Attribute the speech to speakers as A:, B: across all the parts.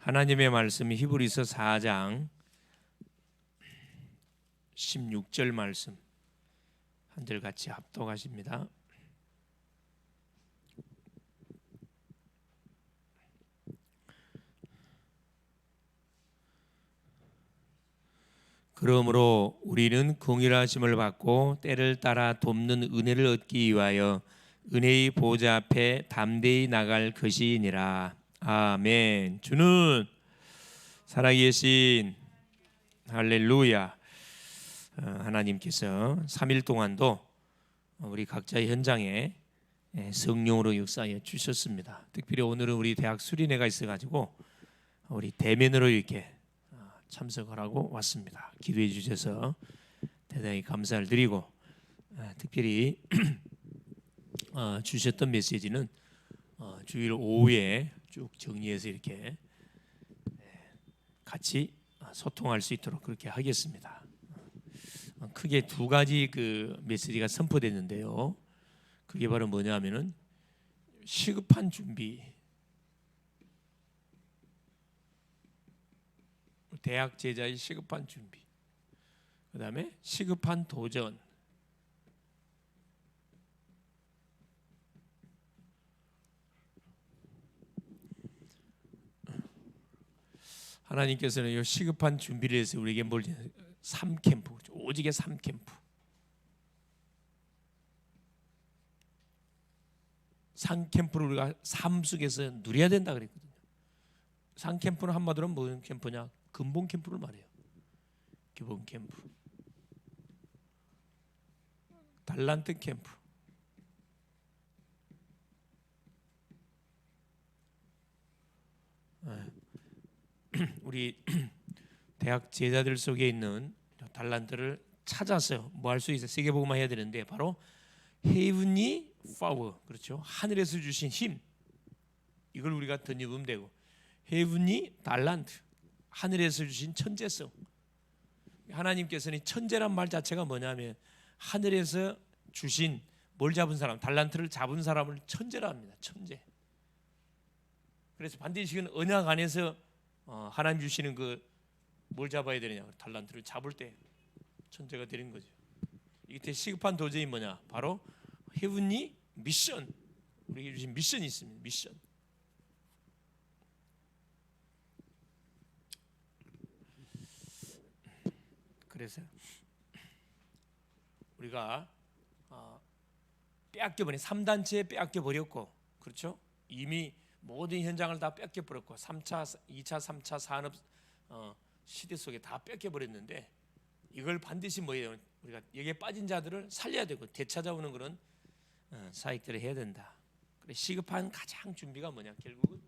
A: 하나님의 말씀이 히브리서 4장 16절 말씀 한 절 같이 합독하십니다. 그러므로 우리는 공의하심을 받고 때를 따라 돕는 은혜를 얻기 위하여 은혜의 보좌 앞에 담대히 나갈 것이니라. 아멘. 주는 살아계신 할렐루야. 하나님께서 3일 동안도 우리 각자의 현장에 성령으로 역사해 주셨습니다. 특별히 오늘은 우리 대학 수련회가 있어가지고 우리 대면으로 이렇게 참석하라고 왔습니다. 기도해 주셔서 대단히 감사를 드리고, 특별히 주셨던 메시지는 주일 오후에 쭉 정리해서 이렇게 같이 소통할 수 있도록 그렇게 하겠습니다. 크게 두 가지 그 메시지가 선포됐는데요. 그게 바로 뭐냐면은 시급한 준비, 대학 제자의 시급한 준비, 그 다음에 시급한 도전, 하나님께서는 이 시급한 준비를 해서 우리에게 뭘 3캠프, 오직의 3캠프, 3캠프를 우리가 삶 속에서 누려야 된다 그랬거든요. 3캠프는 한마디로 무슨 캠프냐? 근본 캠프를 말해요. 기본 캠프, 달란트 캠프, 우리 대학 제자들 속에 있는 달란트를 찾아서 뭐 할 수 있어요? 세계복음화 해야 되는데 바로 헤이븐리 파워, 그렇죠? 하늘에서 주신 힘, 이걸 우리가 던져보면 되고, 헤이븐리 달란트, 하늘에서 주신 천재성. 하나님께서는 천재란 말 자체가 뭐냐면 하늘에서 주신 뭘 잡은 사람, 달란트를 잡은 사람을 천재라 합니다. 천재. 그래서 반드시 이건 언약 안에서 하나님 주시는 그 뭘 잡아야 되느냐, 달란트를 잡을 때 천재가 되는 거죠. 이게 시급한 도전이 뭐냐? 바로 헤븐리 미션, 우리에게 주신 미션이 있습니다. 미션. 그래서 우리가 빼앗겨버린 3단체에 빼앗겨버렸고, 그렇죠? 이미 모든 현장을 다 뺏겨버렸고 3차, 2차, 3차 산업 시대 속에 다 뺏겨버렸는데, 이걸 반드시 뭐예요? 우리가 여기에 빠진 자들을 살려야 되고 되찾아오는 그런 사역들을 해야 된다. 그래, 시급한 가장 준비가 뭐냐? 결국은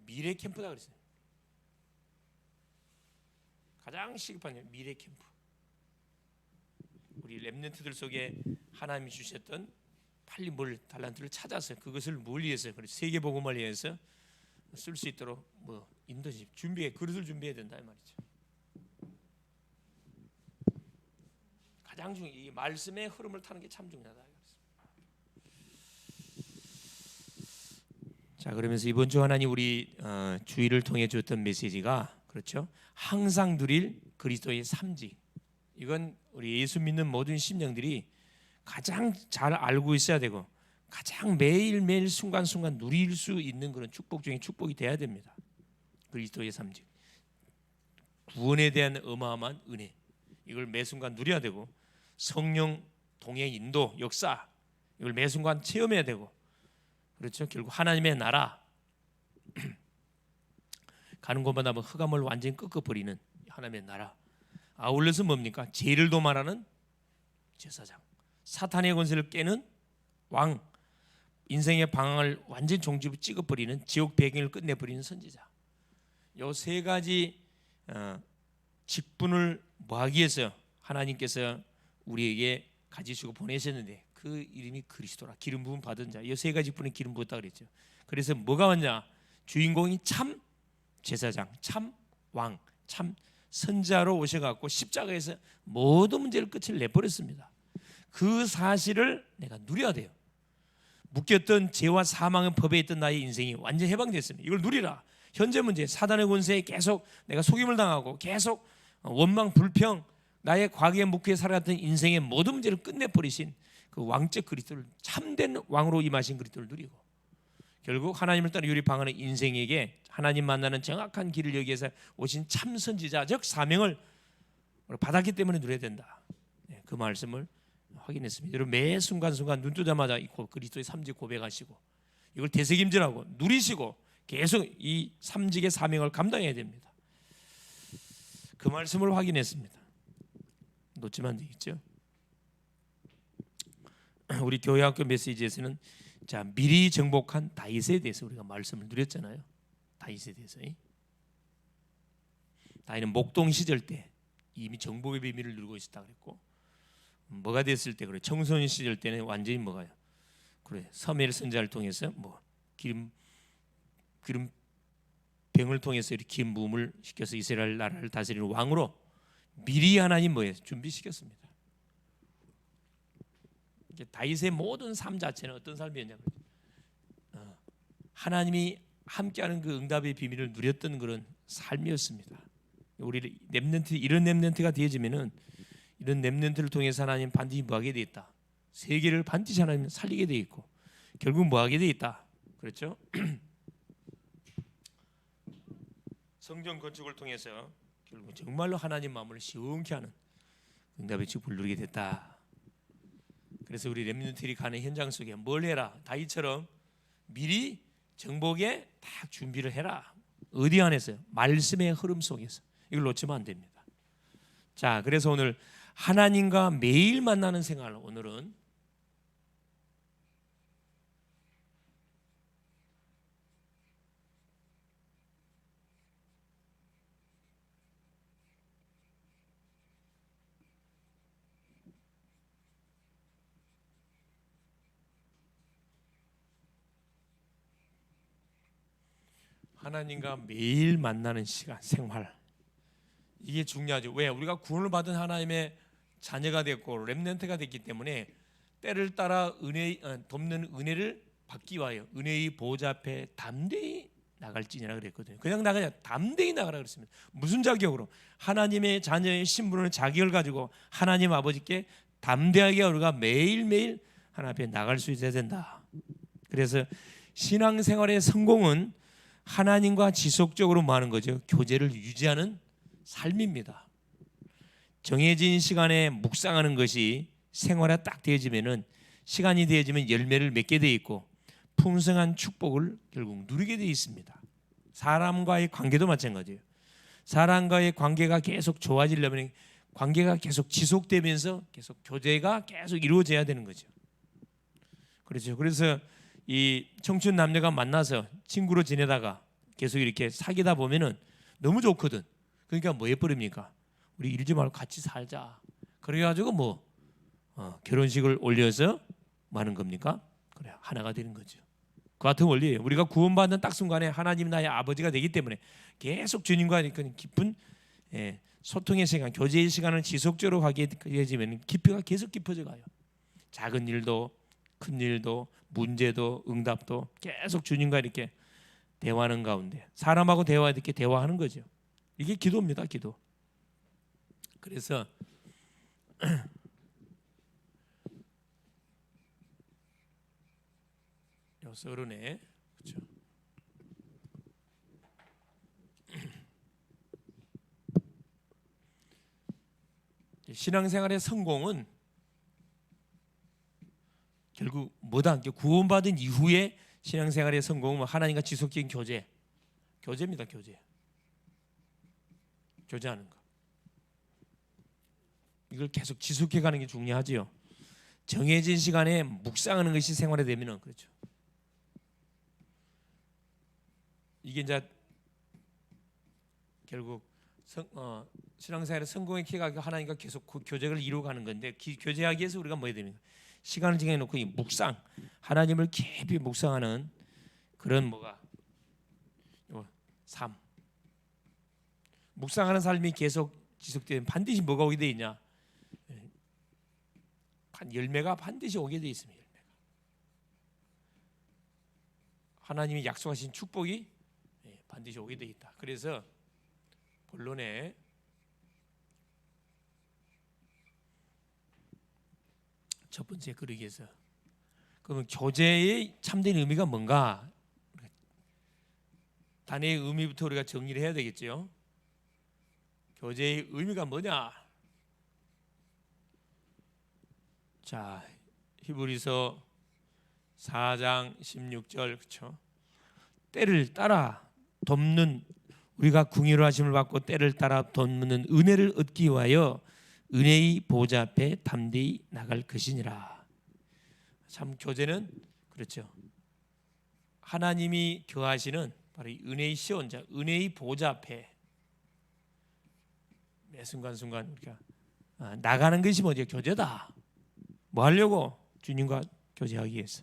A: 미래 캠프다 그랬어요. 가장 시급한 게 미래 캠프. 우리 렘넌트들 속에 하나님이 주셨던 빨리 뭘 달란트를 찾아서 그것을 뭘 위해서, 세계 복음을 위해서 쓸 수 있도록 뭐 인도십 준비해, 그릇을 준비해야 된다 이 말이죠. 가장 중요한 이 말씀의 흐름을 타는 게 참 중요하다. 자, 그러면서 이번 주 하나님 우리 주일을 통해 줬던 메시지가, 그렇죠? 항상 누릴 그리스도의 삶직. 이건 우리 예수 믿는 모든 심령들이 가장 잘 알고 있어야 되고 가장 매일매일 순간순간 누릴 수 있는 그런 축복 중에 축복이 돼야 됩니다. 그리스도의 삶직, 구원에 대한 어마어마한 은혜, 이걸 매 순간 누려야 되고, 성령 동행 인도 역사, 이걸 매 순간 체험해야 되고, 그렇죠? 결국 하나님의 나라 가는 곳마다 흑암을 완전히 꺾어버리는 하나님의 나라, 아울러서 뭡니까? 죄를 도말하는 제사장, 사탄의 권세를 깨는 왕, 인생의 방황을 완전히 종지부 찍어버리는, 지옥 배경을 끝내버리는 선지자. 이 세 가지 직분을 뭐하기 위해서 하나님께서 우리에게 가지시고 보내셨는데, 그 이름이 그리스도라. 기름 부음 받은 자. 이 세 가지 직분에 기름 부었다 그랬죠. 그래서 뭐가 왔냐? 주인공이 참 제사장, 참 왕, 참 선자로 오셔갖고 십자가에서 모든 문제를 끝을 내버렸습니다. 그 사실을 내가 누려야 돼요. 묶였던 죄와 사망의 법에 있던 나의 인생이 완전히 해방됐습니다. 이걸 누리라. 현재 문제, 사단의 권세에 계속 내가 속임을 당하고 계속 원망, 불평, 나의 과거의 목회에 살아갔던 인생의 모든 문제를 끝내버리신 그 왕적 그리스도를, 참된 왕으로 임하신 그리스도를 누리고, 결국 하나님을 따라 유리방하는 인생에게 하나님 만나는 정확한 길을 여기 위해서 오신 참 선지자적 사명을 받았기 때문에 누려야 된다. 그 말씀을 확인했습니다. 여러분, 매 순간순간 눈 뜨자마자 그리스도의 삼직 고백하시고 이걸 되새김질하고 누리시고 계속 이 삼직의 사명을 감당해야 됩니다. 그 말씀을 확인했습니다. 놓치면 안 되겠죠. 우리 교회학교 메시지에서는 자, 미리 정복한 다윗에 대해서 우리가 말씀을 누렸잖아요. 다윗에 대해서. 다윗은 목동 시절 때 이미 정복의 비밀을 누리고 있었다 그랬고, 뭐가 됐을 때 그래, 청소년 시절 때는 완전히 뭐가요? 그래, 사무엘 선지자를 통해서 뭐 기름 병을 통해서 이렇게 기름 부음을 시켜서 이스라엘 나라를 다스리는 왕으로 미리 하나님 뭐예요? 준비시켰습니다. 다윗의 모든 삶 자체는 어떤 삶이었냐면 하나님이 함께하는 그 응답의 비밀을 누렸던 그런 삶이었습니다. 우리 렘넌트, 이런 렘넌트가 되어지면은 이런 렘넌트를 통해서 하나님 반드시 뭐하게 돼 있다. 세계를 반드시 하나님 살리게 돼 있고 결국 뭐하게 돼 있다. 그렇죠? 성전 건축을 통해서 결국 정말로 하나님 마음을 시원케 하는 응답의 축복을 누리게 됐다. 그래서 우리 렘넌트들이 가는 현장 속에 뭘 해라? 다윗처럼 미리 정복에 딱 준비를 해라. 어디 안에서요? 말씀의 흐름 속에서. 이걸 놓치면 안 됩니다. 자, 그래서 오늘 하나님과 매일 만나는 생활, 오늘은 하나님과 매일 만나는 시간, 생활, 이게 중요하죠. 왜? 우리가 구원을 받은 하나님의 자녀가 됐고 렘넌트가 됐기 때문에 때를 따라 돕는 은혜를 받기 위하여 은혜의 보좌 앞에 담대히 나갈지니라 그랬거든요. 그냥 나가냐, 담대히 나가라 그랬습니다. 무슨 자격으로? 하나님의 자녀의 신분을, 자격을 가지고 하나님 아버지께 담대하게 우리가 매일매일 하나님 앞에 나갈 수 있어야 된다. 그래서 신앙생활의 성공은 하나님과 지속적으로 뭐 하는 거죠? 교제를 유지하는 삶입니다. 정해진 시간에 묵상하는 것이 생활에 딱 되어지면은, 시간이 되어지면 열매를 맺게 돼 있고 풍성한 축복을 결국 누리게 돼 있습니다. 사람과의 관계도 마찬가지예요. 사람과의 관계가 계속 좋아지려면 관계가 계속 지속되면서 계속 교제가 계속 이루어져야 되는 거죠. 그렇죠. 그래서 이 청춘 남녀가 만나서 친구로 지내다가 계속 이렇게 사귀다 보면은 너무 좋거든. 그러니까 뭐 해버립니까? 우리 이러지 말고 같이 살자. 그래가지고 뭐 결혼식을 올려서 뭐 하는 겁니까? 그래, 하나가 되는 거죠. 그 같은 원리예요. 우리가 구원받는 딱 순간에 하나님 나의 아버지가 되기 때문에 계속 주님과 깊은 소통의 시간, 교제의 시간을 지속적으로 하게 되지면 깊이가 계속 깊어져 가요. 작은 일도 큰 일도 문제도 응답도 계속 주님과 이렇게 대화하는 가운데 사람하고 이렇게 대화하는 거죠. 이게 기도입니다. 기도. 그래서 서론에 그렇죠. 신앙생활의 성공은 결국 뭐다? 구원받은 이후에 신앙생활의 성공은 하나님과 지속적인 교제입니다. 교제하는 거. 이걸 계속 지속해가는 게 중요하지요. 정해진 시간에 묵상하는 것이 생활에 되면은 그렇죠. 이게 이제 결국 신앙생활의 성공의 키가 하나님과 계속 교제를 이루어가는 건데, 교제하기 위해서 우리가 뭐 해야 됩니까? 시간을 정해놓고 이 묵상, 하나님을 깊이 묵상하는 그런 뭐가 삶. 묵상하는 삶이 계속 지속되면 반드시 뭐가 오게 돼 있냐? 열매가 반드시 오게 돼 있습니다. 하나님이 약속하신 축복이 반드시 오게 돼 있다. 그래서 본론에 첫 번째 그러기에서 그러면 교제의 참된 의미가 뭔가? 단어의 의미부터 우리가 정리를 해야 되겠죠. 교제의 의미가 뭐냐? 자, 히브리서 4장 16절 그렇죠? 때를 따라 돕는, 우리가 궁유로 하심을 받고 때를 따라 돕는 은혜를 얻기 위하여 은혜의 보좌 앞에 담대히 나갈 것이니라. 참 교제는 그렇죠. 하나님이 거하시는 바로 이 은혜의 시온자, 은혜의 보좌 앞에 매 순간순간 우리가 나가는 것이 뭐죠? 교제다. 뭐 하려고? 주님과 교제하기 위해서.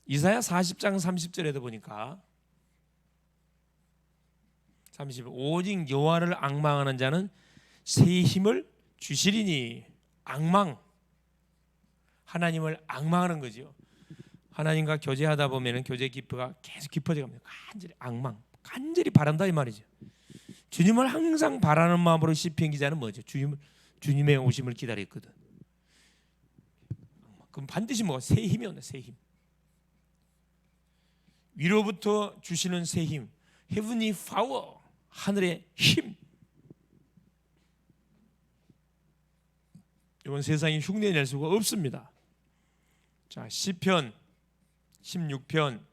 A: 이사야 40장 30절에도 보니까 30, 오직 여호와를 앙망하는 자는 새 힘을 주시리니. 앙망, 하나님을 앙망하는 거죠. 하나님과 교제하다 보면은 교제 깊이가 계속 깊어져 갑니다. 간절히 앙망, 간절히 바란다 이 말이죠. 주님을 항상 바라는 마음으로 시편 기자는 뭐죠? 주님의 오심을 기다렸거든. 그럼 반드시 뭐가? 새 힘이 온다. 새 힘. 위로부터 주시는 새 힘, Heavenly Power, 하늘의 힘. 이건 세상이 흉내낼 수가 없습니다. 자, 시편 16편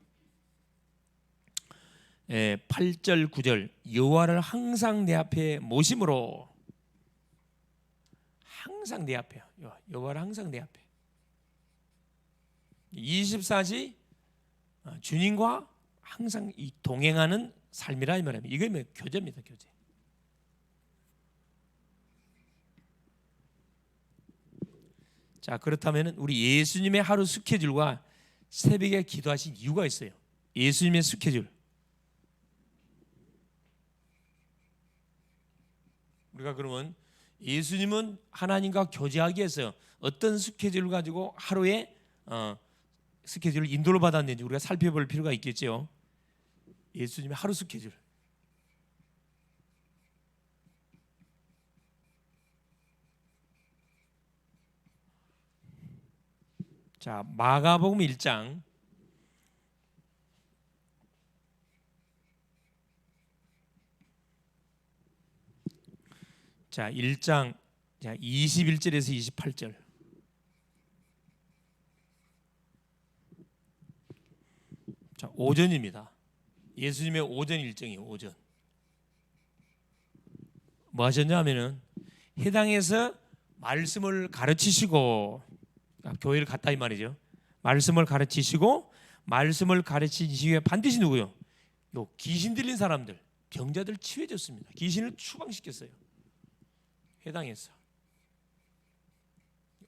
A: 8절 9절, 여호와를 항상 내 앞에 모심으로. 항상 내 앞에요. 여호와를 항상 내 앞에. 24시 주님과 항상 이 동행하는 삶이라 이 말입니다. 이게 뭐 교제입니다. 교제. 자, 그렇다면 우리 예수님의 하루 스케줄과 새벽에 기도하신 이유가 있어요. 예수님의 스케줄. 우리가 그러면 예수님은 하나님과 교제하기 위해서 어떤 스케줄을 가지고 하루에 스케줄을 인도를 받았는지 우리가 살펴볼 필요가 있겠죠. 예수님의 하루 스케줄. 자, 마가복음 1장 자, 1장 21절에서 28절. 자, 오전입니다. 예수님의 오전 일정이에요. 오전. 뭐 하셨냐면은 해당에서 말씀을 가르치시고, 교회를 갔다 이 말이죠. 말씀을 가르치시고, 말씀을 가르친 이후에 반드시 누구요? 요 귀신 들린 사람들, 병자들 치유해 줬습니다. 귀신을 추방시켰어요. 해당에서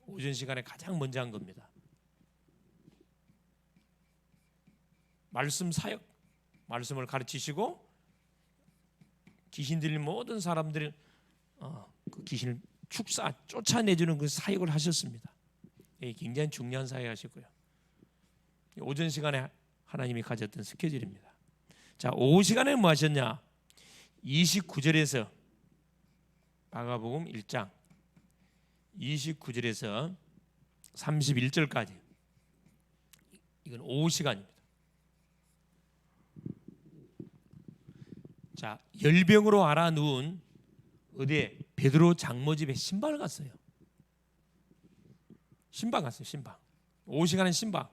A: 오전 시간에 가장 먼저 한 겁니다. 말씀 사역, 말씀을 가르치시고 귀신 들린 모든 사람들을 그 귀신을 쫓아내주는 그 사역을 하셨습니다. 굉장히 중요한 사역 하셨고요. 오전 시간에 하나님이 가졌던 스케줄입니다. 자, 오후 시간에 뭐 하셨냐? 29절에서 마가복음 1장 29절에서 31절까지 이건 오후 시간입니다. 자, 열병으로 앓아 누운 어디에? 베드로 장모 집에 신방을 갔어요. 신방 갔어요. 신방. 오후 시간에 신방.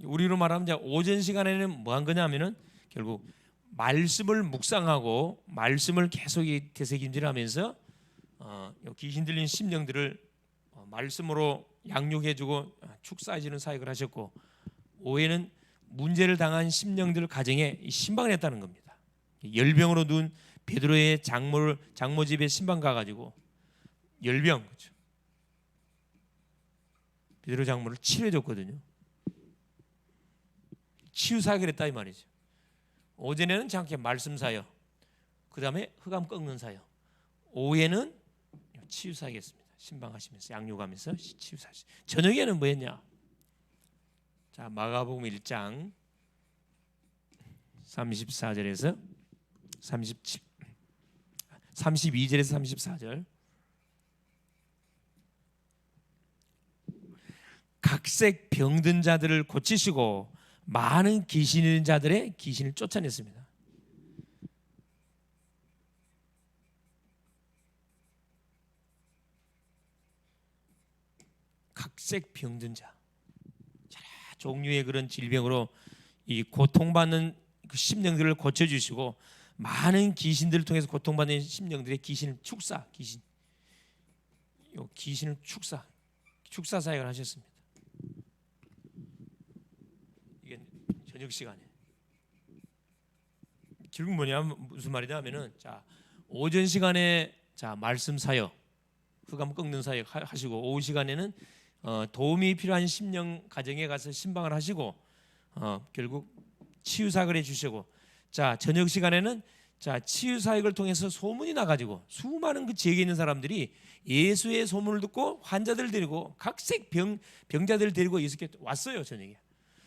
A: 우리로 말하면 이제 오전 시간에는 뭐 한 거냐면은 결국 말씀을 묵상하고 말씀을 계속 되새김질하면서 귀신 들린 심령들을 말씀으로 양육해주고 축사해주는 사역을 하셨고, 오후에는 문제를 당한 심령들 가정에 신방을 했다는 겁니다. 열병으로 누운 베드로의 장모 집에 신방 가가지고 열병, 그렇죠? 베드로 장모를 치료해줬거든요. 치유 사역을 했다 이 말이죠. 오전에는 잠깐 말씀 사역, 그 다음에 흑암 꺾는 사역, 오후에는 치유 사역했습니다. 신방하시면서 양육하면서 치유 사역. 저녁에는 뭐했냐? 자, 마가복음 1장 34절에서 37 32절에서 34절. 각색 병든 자들을 고치시고 많은 귀신 있는 자들의 귀신을 쫓아냈습니다. 각색 병든 자, 여러 종류의 그런 질병으로 이 고통받는 그 심령들을 고쳐주시고 많은 귀신들을 통해서 고통받는 심령들의 귀신을 귀신을 축사 사역을 하셨습니다. 이게 저녁 시간에 결국 뭐냐면 무슨 말이냐면은 자, 오전 시간에 자 말씀 사역, 흑암 꺾는 사역 하시고 오후 시간에는 도움이 필요한 심령 가정에 가서 신방을 하시고 결국 치유 사역을 해주시고, 자 저녁 시간에는 자 치유 사역을 통해서 소문이 나가지고 수많은 그 지역에 있는 사람들이 예수의 소문을 듣고 환자들 데리고 각색 병자들 데리고 예수께 왔어요. 저녁에.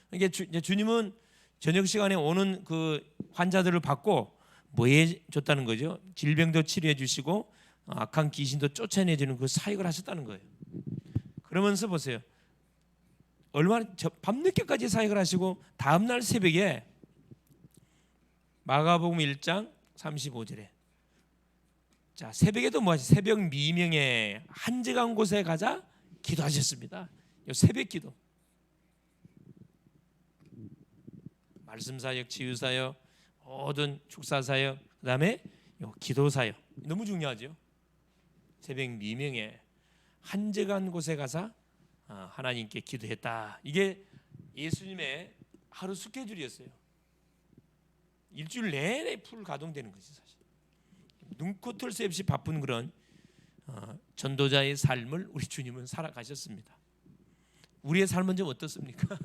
A: 그러니까 주님은 저녁 시간에 오는 그 환자들을 받고 뭐 해줬다는 거죠? 질병도 치료해 주시고 악한 귀신도 쫓아내주는 그 사역을 하셨다는 거예요. 그러면서 보세요. 얼마나 밤늦게까지 사역을 하시고 다음날 새벽에 마가복음 1장 35절에 자 새벽에도 뭐 하시? 새벽 미명에 한적한 곳에 가자 기도하셨습니다. 새벽 기도, 말씀 사역, 치유 사역, 모든 축사 사역, 그다음에 기도 사역 너무 중요하죠. 새벽 미명에 한적한 곳에 가서 하나님께 기도했다. 이게 예수님의 하루 스케줄이었어요. 일주일 내내 풀 가동되는 것이 사실. 눈코 털 새 없이 바쁜 그런 전도자의 삶을 우리 주님은 살아가셨습니다. 우리의 삶은 좀 어떻습니까?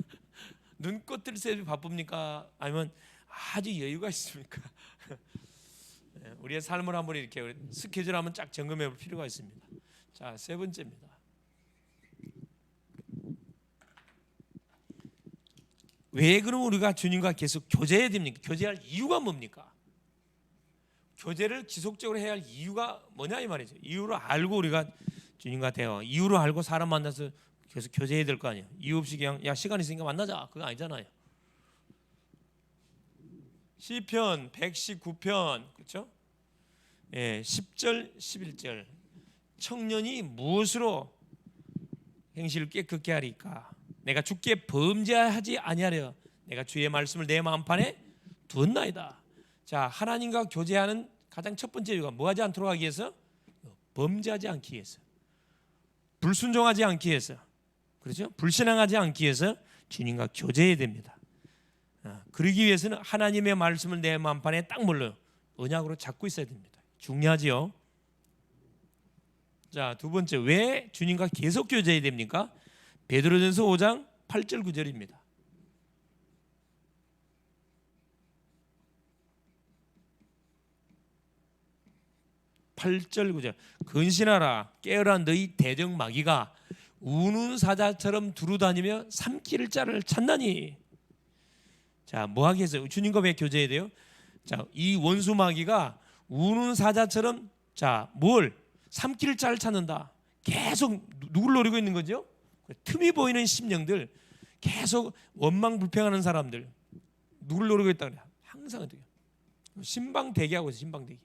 A: 눈코 털 새 없이 바쁩니까? 아니면 아주 여유가 있습니까? 우리의 삶을 한번 이렇게 스케줄 한번 쫙 점검해 볼 필요가 있습니다. 자, 세 번째입니다. 왜 그럼 우리가 주님과 계속 교제해야 됩니까? 교제할 이유가 뭡니까? 교제를 지속적으로 해야 할 이유가 뭐냐 이 말이죠. 이유를 알고 우리가 주님과 대화, 이유를 알고 사람 만나서 계속 교제해야 될 거 아니에요. 이유 없이 그냥 야 시간 있으니까 만나자 그거 아니잖아요. 시편 119편 그렇죠? 예, 10절 11절 청년이 무엇으로 행실을 깨끗게 하리까? 내가 주께 범죄하지 아니하려 내가 주의 말씀을 내 마음판에 두었나이다. 자, 하나님과 교제하는 가장 첫 번째 이유가 뭐하지 않도록 하기 위해서? 범죄하지 않기 위해서, 불순종하지 않기 위해서, 그렇죠? 불신앙하지 않기 위해서 주님과 교제해야 됩니다. 그러기 위해서는 하나님의 말씀을 내 마음판에 딱 몰라요. 언약으로 잡고 있어야 됩니다. 중요하지요. 자, 두 번째 왜 주님과 계속 교제해야 됩니까? 베드로전서 5장 8절 9절입니다. 근신하라 깨어라 너희 대적 마귀가 우는 사자처럼 두루다니며 삼킬 자를 찾나니. 자, 뭐 하기 위해서 주님과 왜 교제해야 돼요? 자, 이 원수 마귀가 우는 사자처럼 자, 뭘 삼킬 자를 찾는다. 계속 누굴 노리고 있는 거죠? 틈이 보이는 심령들, 계속 원망 불평하는 사람들, 누굴 노리고 있다 그래? 항상 어떻게? 신방 대기하고 있어요. 신방 대기.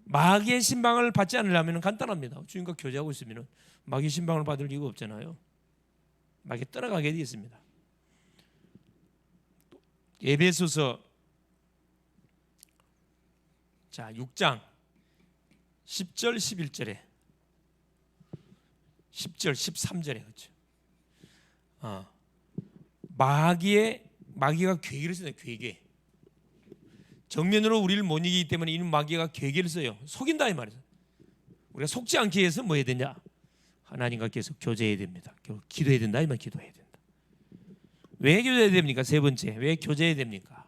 A: 마귀의 신방을 받지 않으려면 간단합니다. 주님과 교제하고 있으면 마귀 신방을 받을 이유가 없잖아요. 마귀 떠나가게 되어 있습니다. 에베소서 자 6장 10절 11절에 10절 13절에 그렇죠. 마귀가 괴계를 써요. 괴계. 정면으로 우리를 못 이기기 때문에 이는 마귀가 괴계를 써요. 속인다 이 말이죠. 우리가 속지 않기 위해서 뭐 해야 되냐? 하나님과 계속 교제해야 됩니다. 기도해야 된다 이 말. 기도해야 된다. 왜 교제해야 됩니까? 세 번째 왜 교제해야 됩니까?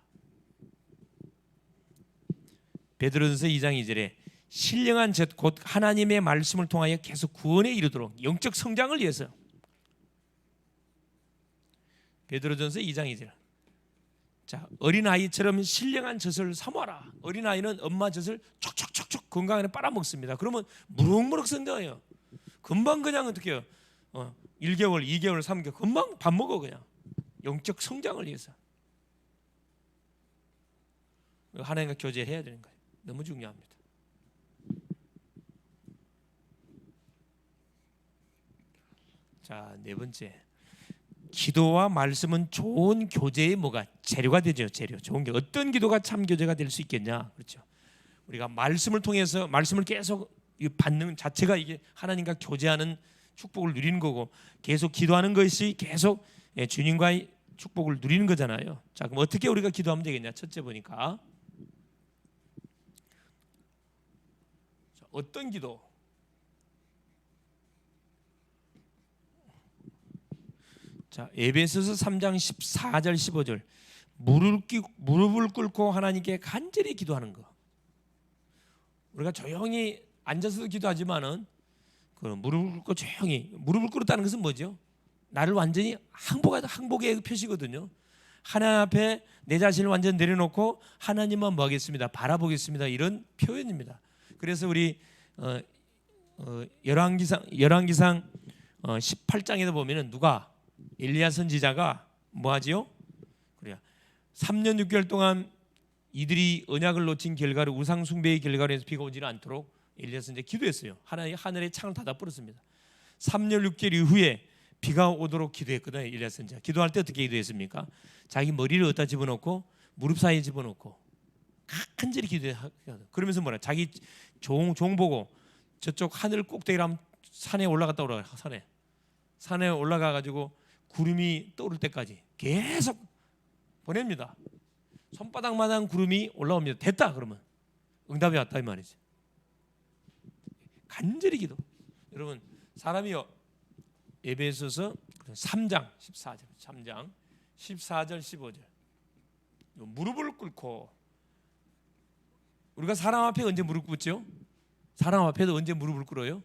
A: 베드로전서 2장 2절에 신령한 젖 곧 하나님의 말씀을 통하여 계속 구원에 이르도록 영적 성장을 위해서 베드로전서 2장 2절. 자, 어린아이처럼 신령한 젖을 사모하라. 어린아이는 엄마 젖을 촉촉촉촉 건강하게 빨아먹습니다. 그러면 무럭무럭 성장해요. 금방 그냥 어떻게 해요? 1개월, 2개월, 3개월 금방 밥 먹어. 그냥 영적 성장을 위해서 하나님과 교제해야 되는 거예요. 너무 중요합니다. 자, 네 번째, 기도와 말씀은 좋은 교제의 뭐가 재료가 되죠. 재료. 좋은 게 어떤 기도가 참 교제가 될 수 있겠냐. 그렇죠. 우리가 말씀을 통해서 말씀을 계속 받는 자체가 이게 하나님과 교제하는 축복을 누리는 거고, 계속 기도하는 것이 계속 주님과의 축복을 누리는 거잖아요. 자, 그럼 어떻게 우리가 기도하면 되겠냐? 첫째 보니까 자, 어떤 기도? 자, 에베소서 3장 14절 15절. 무릎을 꿇고 하나님께 간절히 기도하는 거. 우리가 조용히 앉아서도 기도하지만은 그 무릎을 꿇고 조용히, 무릎을 꿇었다는 것은 뭐죠? 나를 완전히 항복의 표시거든요. 하나님 앞에 내 자신을 완전 내려놓고 하나님만 뭐 하겠습니다, 바라보겠습니다, 이런 표현입니다. 그래서 우리 열왕기상 18장에도 보면은 누가 엘리야 선지자가 뭐 하지요? 그래요. 3년 6개월 동안 이들이 언약을 놓친 결과로 우상 숭배의 결과로 해서 비가 오지는 않도록 엘리야 선지자 기도했어요. 하나님 하늘의 창을 닫아 버렸습니다. 3년 6개월 이후에 비가 오도록 기도했거든요. 엘리야 선지자. 기도할 때 어떻게 기도했습니까? 자기 머리를 어디다 집어넣고 무릎 사이에 집어넣고 간절히 기도해. 그러면서 뭐라? 자기 종 보고 저쪽 하늘 꼭대기로 산에 올라갔다 오라. 산에 올라가 가지고 구름이 떠오를 때까지 계속 보냅니다. 손바닥만한 구름이 올라옵니다. 됐다 그러면 응답이 왔다 이 말이지. 간절히 기도. 여러분, 사람이요, 에베소서 3장 14절 3장 14절 15절 무릎을 꿇고, 우리가 사람 앞에 언제 무릎 꿇죠? 사람 앞에도 언제 무릎을 꿇어요?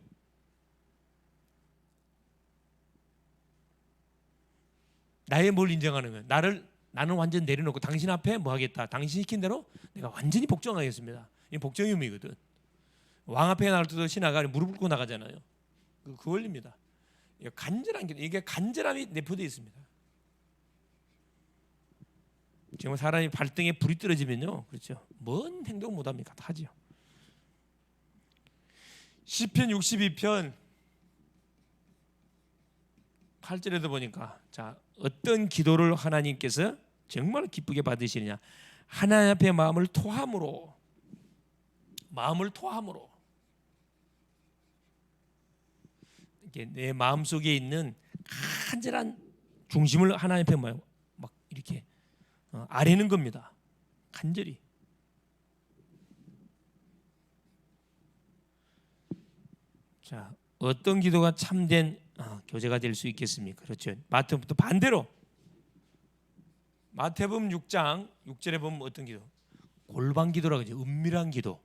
A: 나의 뭘 인정하는 거예요? 나는 완전 내려놓고 당신 앞에 뭐 하겠다, 당신 시킨 대로 내가 완전히 복종하겠습니다. 이 복종의 의미거든. 왕 앞에 나갈 때도 신하가 무릎 꿇고 나가잖아요. 그 원리입니다. 간절한 기도, 이게 간절함이 내포되어 있습니다. 정말 사람이 발등에 불이 떨어지면요, 그렇죠, 뭔 행동 못합니까? 다 하죠. 시편 62편 8절에도 보니까, 자, 어떤 기도를 하나님께서 정말 기쁘게 받으시느냐? 하나님 앞에 마음을 토함으로 이렇게 내 마음 속에 있는 간절한 중심을 하나님 앞에 막 이렇게 아뢰는 겁니다. 간절히. 자, 어떤 기도가 참된 교제가 될 수 있겠습니까? 그렇죠. 마태복음 반대로, 마태복음 6장 6절에 보면 어떤 기도? 골방 기도라고 하죠. 은밀한 기도.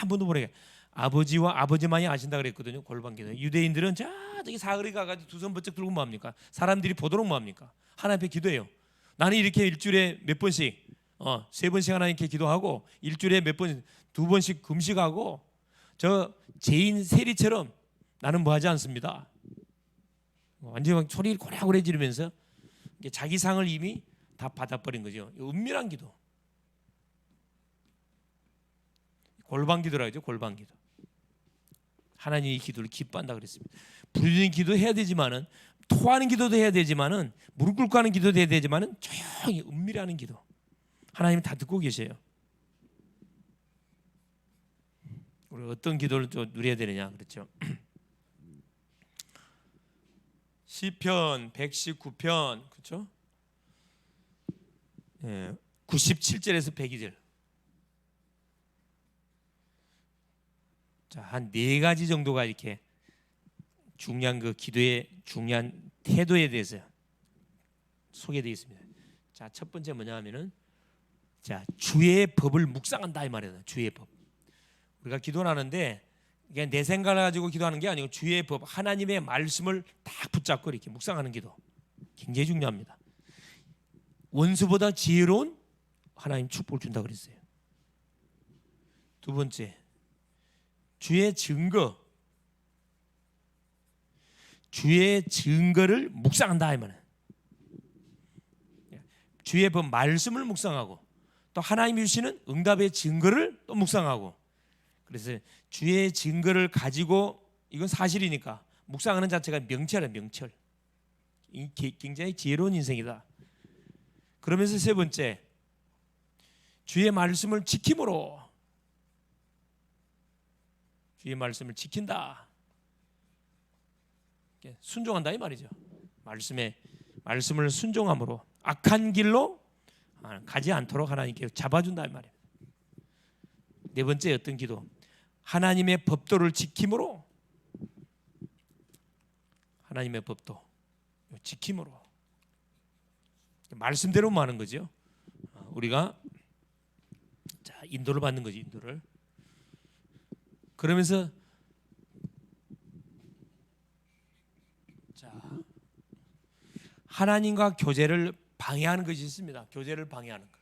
A: 아무도 모르게 아버지와 아버지만이 아신다 그랬거든요. 골방 기도. 유대인들은 저기 사거리 가가지고 두 손 번쩍 들고 뭐 합니까? 사람들이 보도록 뭐 합니까? 하나님 앞에 기도해요. 나는 이렇게 일주일에 몇 번씩 3번씩 하나님께 기도하고, 일주일에 몇 번, 2번씩 금식하고, 저 죄인 세리처럼 나는 뭐 하지 않습니다. 완전히 소리를 고래고래 지르면서 자기 상을 이미 다 받아버린 거죠. 은밀한 기도, 골방 기도라고 하죠. 골방 기도. 하나님이 기도를 기뻐한다 그랬습니다. 부르짖는 기도 해야 되지만은, 토하는 기도도 해야 되지만은, 무릎 꿇고 하는 기도도 해야 되지만은, 조용히 은밀하는 기도. 하나님이 다 듣고 계세요. 우리 어떤 기도를 좀 누려야 되느냐, 그렇죠? 시편 119편, 그렇죠? 97절에서 102절. 자, 한 4가지 정도가 이렇게 중요한 그 기도의 중요한 태도에 대해서 소개되어 있습니다. 자, 첫 번째 뭐냐 하면은, 자, 주의 법을 묵상한다 이 말이에요. 주의 법. 우리가 기도를 하는데 이게 내 생각을 가지고 기도하는 게 아니고 주의 법, 하나님의 말씀을 딱 붙잡고 이렇게 묵상하는 기도 굉장히 중요합니다. 원수보다 지혜로운 하나님 축복을 준다 그랬어요. 두 번째, 주의 증거. 주의 증거를 묵상한다 이 말은. 주의 그 말씀을 묵상하고 또 하나님이 주시는 응답의 증거를 또 묵상하고. 그래서 주의 증거를 가지고, 이건 사실이니까 묵상하는 자체가 명철이야, 명철. 굉장히 지혜로운 인생이다. 그러면서 세 번째, 주의 말씀을 지킴으로. 주의 말씀을 지킨다, 순종한다 이 말이죠. 말씀을 순종함으로 악한 길로 가지 않도록 하나님께 잡아준다 이 말이에요. 네 번째 어떤 기도? 하나님의 법도를 지킴으로. 하나님의 법도 지킴으로. 말씀대로만 하는 거죠. 우리가 자, 인도를 받는 거지, 인도를. 그러면서 자, 하나님과 교제를 방해하는 것이 있습니다. 교제를 방해하는 것.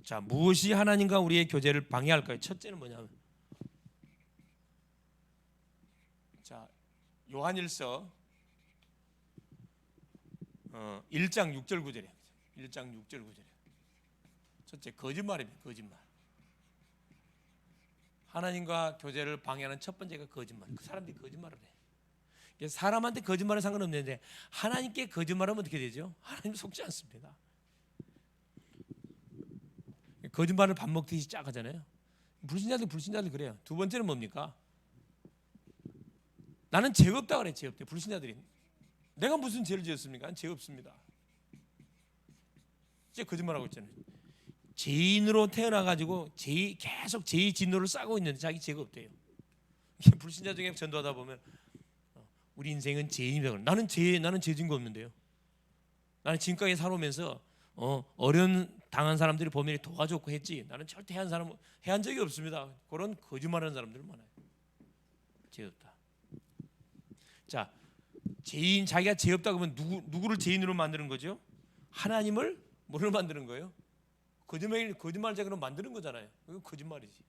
A: 자, 무엇이 하나님과 우리의 교제를 방해할까요? 첫째는 뭐냐면, 자, 요한일서 1장 6절 9절이에요. 1장 6절 9절이에요. 첫째, 거짓말입니다. 거짓말. 하나님과 교제를 방해하는 첫 번째가 거짓말. 그 사람들이 거짓말을 해. 사람한테 거짓말은 상관없는데 하나님께 거짓말하면 어떻게 되죠? 하나님 속지 않습니다. 거짓말을 밥 먹듯이 짜가잖아요. 불신자들 그래요. 두 번째는 뭡니까? 나는 죄 없다 그래. 죄 없대. 불신자들이. 내가 무슨 죄를 지었습니까? 죄 없습니다. 이제 거짓말하고 있잖아요. 죄인으로 태어나가지고 계속 죄의 진노를 싸고 있는데 자기 죄가 없대요. 불신자 중에 전도하다 보면 우리 인생은 죄인이라고. 나는 죄진 거 없는데요. 나는 지금까지 살아오면서 어려운 당한 사람들이 보면 도와줬고 했지, 나는 절대 해한 적이 없습니다. 그런 거짓말하는 사람들 많아요. 죄 없다. 자, 자기가 죄 없다 그러면 누구를 죄인으로 만드는 거죠? 하나님을 뭐로 만드는 거예요? 거짓말쟁이로 만드는 거잖아요. 이거 거짓말이지.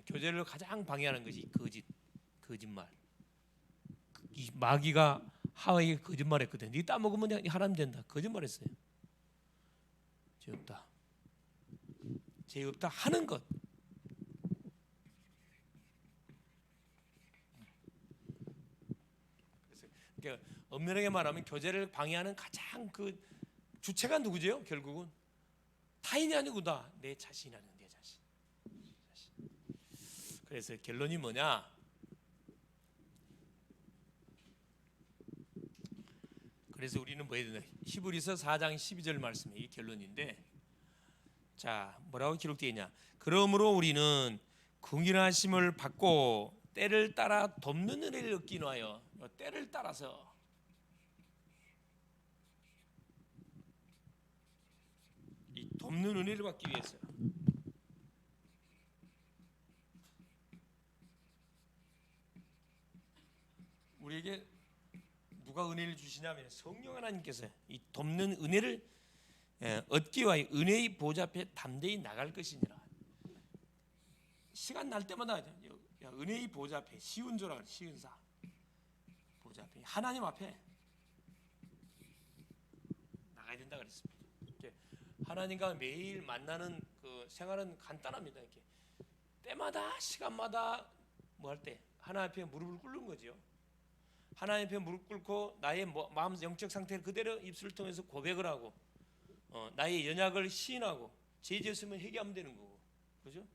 A: 교제를 가장 방해하는 것이 거짓말. 이 마귀가 하와에게 거짓말했거든. 네 따먹으면 하나님 된다. 거짓말했어요. 죄 없다. 죄 없다 하는 것. 그러니까 엄연하게 말하면 교제를 방해하는 가장 그 주체가 누구죠? 결국은 타인이 아니고 내 자신이 아니고 내 자신. 그래서 결론이 뭐냐? 그래서 우리는 뭐 해야 되나? 히브리서 4장 12절 말씀이 이 결론인데, 자, 뭐라고 기록되어 있냐? 그러므로 우리는 긍휼하심을 받고 때를 따라 돕는 은혜를 얻기 위하여, 때를 따라서 이 돕는 은혜를 받기 위해서 우리에게 누가 은혜를 주시냐면 성령 하나님께서 이 돕는 은혜를 얻기 위하여 은혜의 보좌 앞에 담대히 나갈 것이니라. 시간 날 때마다 은혜의 보좌 앞에 시운조라, 시운사 보좌 앞에 하나님 앞에 나가야 된다 그랬습니다. 하나님과 매일 만나는 그 생활은 간단합니다. 이렇게 때마다 시간마다 뭐 할 때 하나님 앞에 무릎을 꿇는 거죠. 하나님 앞에 무릎 꿇고 나의 마음 영적 상태를 그대로 입술을 통해서 고백을 하고 나의 연약을 시인하고 죄 지었으면 회개하면 되는 거고, 그렇죠?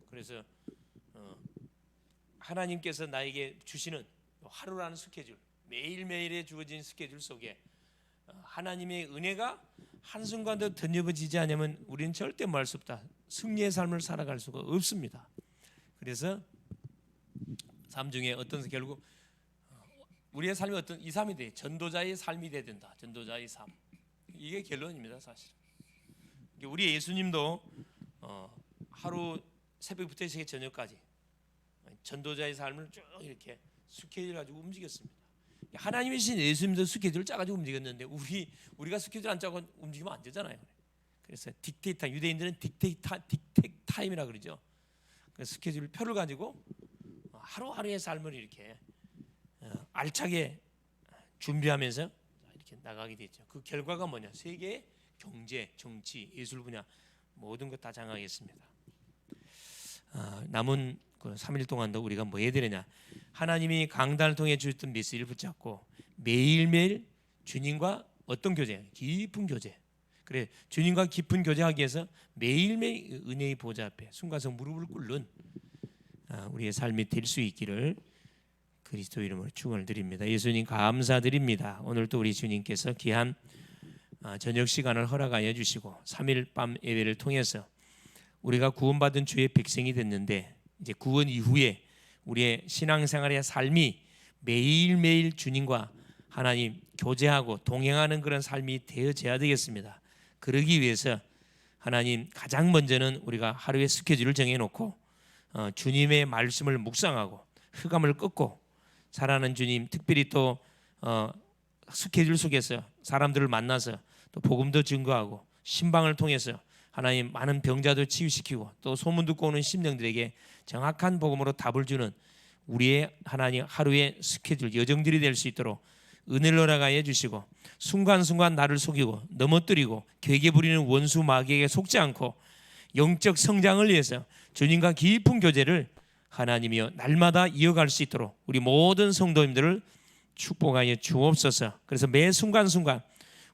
A: 그래서 하나님께서 나에게 주시는 하루라는 스케줄, 매일매일에 주어진 스케줄 속에 하나님의 은혜가 한순간도 덧입어지지 않으면 우리는 절대 뭐 할 수 없다. 승리의 삶을 살아갈 수가 없습니다. 그래서 삶 중에 어떤 결국 우리의 삶이 어떤 이 삶이 돼, 전도자의 삶이 돼야 된다. 전도자의 삶. 이게 결론입니다, 사실. 우리 예수님도 하루 새벽부터 새벽 저녁까지 전도자의 삶을 쭉 이렇게 스케줄 가지고 움직였습니다. 하나님이신 예수님도 스케줄 짜가지고 움직였는데 우리가 스케줄 안 짜고 움직이면 안 되잖아요. 그래서 딕테이터, 유대인들은 딕테이타임이라 그러죠. 그래서 스케줄 표를 가지고 하루하루의 삶을 이렇게 알차게 준비하면서 이렇게 나가게 됐죠. 그 결과가 뭐냐? 세계의 경제, 정치, 예술 분야 모든 것 다 장악했습니다. 남은 그 3일 동안도 우리가 뭐 해야 되느냐? 하나님이 강단을 통해 주셨던 메시지를 붙잡고 매일매일 주님과 어떤 교제? 깊은 교제. 그래, 주님과 깊은 교제하기 위해서 매일매일 은혜의 보좌 앞에 순간성 무릎을 꿇는 우리의 삶이 될 수 있기를 그리스도 이름으로 축원을 드립니다. 예수님 감사드립니다. 오늘 또 우리 주님께서 귀한 저녁 시간을 허락하여 주시고 3일 밤 예배를 통해서 우리가 구원받은 주의 백성이 됐는데 이제 구원 이후에 우리의 신앙생활의 삶이 매일매일 주님과 하나님 교제하고 동행하는 그런 삶이 되어져야 되겠습니다. 그러기 위해서 하나님 가장 먼저는 우리가 하루의 스케줄을 정해놓고 주님의 말씀을 묵상하고 흑암을 꺾고 살아가는 주님, 특별히 또 스케줄 속에서 사람들을 만나서 또 복음도 증거하고 신방을 통해서 하나님 많은 병자도 치유시키고 또 소문 듣고 오는 심령들에게 정확한 복음으로 답을 주는 우리의 하나님 하루의 스케줄 여정들이 될 수 있도록 은혜를 허락하여 주시고 순간순간 나를 속이고 넘어뜨리고 괴계 부리는 원수 마귀에게 속지 않고 영적 성장을 위해서 주님과 깊은 교제를 하나님이여 날마다 이어갈 수 있도록 우리 모든 성도님들을 축복하여 주옵소서. 그래서 매 순간순간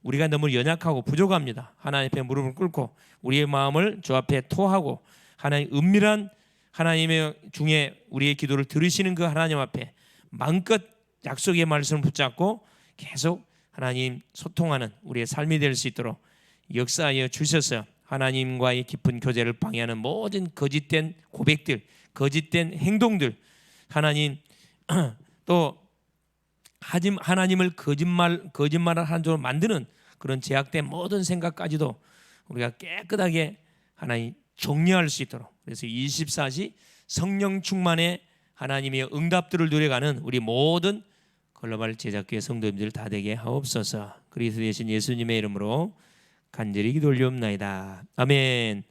A: 우리가 너무 연약하고 부족합니다. 하나님 앞에 무릎을 꿇고 우리의 마음을 주 앞에 토하고 하나님 은밀한 하나님의 중에 우리의 기도를 들으시는 그 하나님 앞에 마음껏 약속의 말씀을 붙잡고 계속 하나님 소통하는 우리의 삶이 될 수 있도록 역사하여 주셔서 하나님과의 깊은 교제를 방해하는 모든 거짓된 고백들, 거짓된 행동들, 하나님 또 하나님을 거짓말을 하는 쪽으로 만드는 그런 제약된 모든 생각까지도 우리가 깨끗하게 하나님 정리할 수 있도록 그래서 24시 성령 충만의 하나님의 응답들을 누려가는 우리 모든 글로벌 제작교회 성도님들 다 되게 하옵소서. 그리스도 되신 예수님의 이름으로 간절히 기도 올리옵나이다. 아멘.